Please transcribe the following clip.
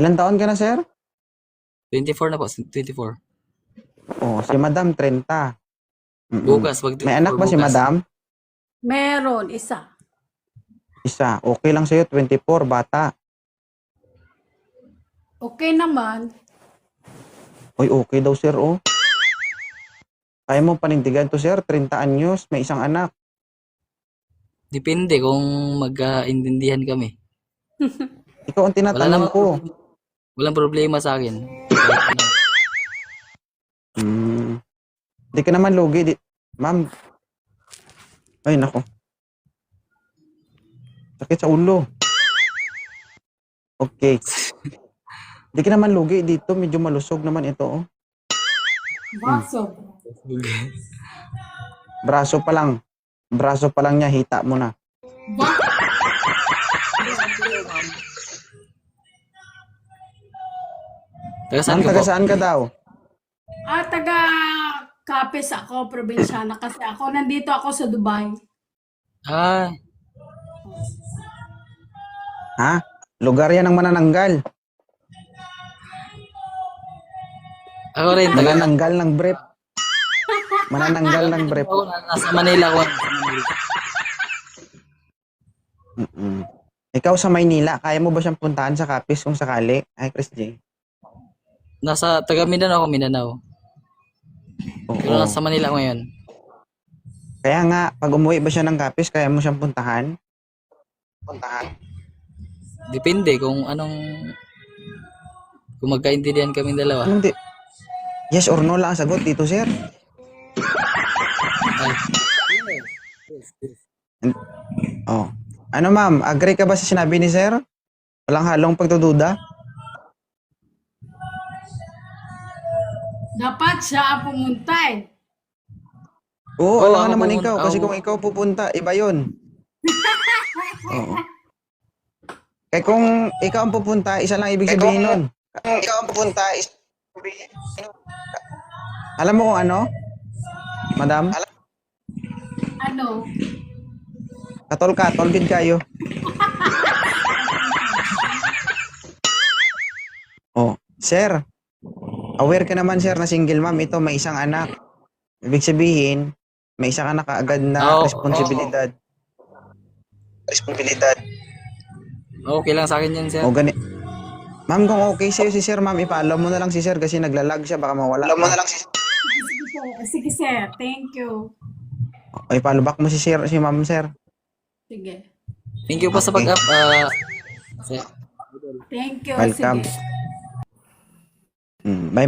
Ilan taon ka na, sir? 24 na po, 24. Oh, si Madam 30. Bukas, pag 24 May anak ba si bukas. Madam? Meron, isa. Isa. Okay lang sa'yo, 24, bata. Okay naman. Uy, okay daw, sir, oh. Kaya mo panindigan to, sir, 30 anyos, may isang anak. Depende kung magkaintindihan kami. Ikaw ang tinatanong ko. Walang problema sa akin. Di ka naman lugi, ma'am. Ay, nako. Sakit sa ulo. Okay. Di ka naman lugi dito, medyo malusog naman ito, oh. Baso. Braso pa lang. Braso pa lang niya, hita mo na. Taga saan Ma'am, ka taga po? saan ka daw? Taga Capiz ako, probinsyana kasi ako. Nandito ako sa Dubai. Ah, Ha? Lugar yan ng manananggal. ako rin. Taga Manananggal ng brief. Manananggal ng brief. ako, nasa Manila ako. Ikaw sa Maynila, kaya mo ba siyang puntahan sa Capiz kung sakali? Ay, Chris J. Nasa taga Mindanao ako, Mindanao. Pero Oo. nasa Manila ako ngayon. Kaya nga, pag umuwi ba siya ng Capiz, kaya mo siyang puntahan? Depende kung kung magkaintindihan kaming dalawa. Anong di? Yes or no lang ang sagot dito, sir. Ay, Oh. Ano, ma'am? Agree ka ba sa sinabi ni sir? Walang halong pagdududa? Dapat siya ang pumunta eh. Oo, Oo, alam nga ako naman pupunta, ikaw. Kasi ako. kung ikaw pupunta, iba yun. Oo. Kaya kung ikaw ang pupunta, isa lang ibig sabihin nun. Ikaw ang pupunta, alam mo kung ano? Madam? Ano? Katol-katol din kayo. Oh, sir. Aware ka naman, sir, na single mom ito, may isang anak. Ibig sabihin, may isa ka na kaagad na Oo, responsibilidad. okay lang sa akin yan, sir. O gani. Ma'am, kung okay sa'yo si sir, ma'am, ipaalam mo na lang si sir kasi naglalag siya, baka mawala. Sige sir, thank you. O ipalo back mo si sir, si ma'am, sir. Sige. Thank you po sa Okay. pag-up. Sir. Thank you. Welcome. Sige. Bye.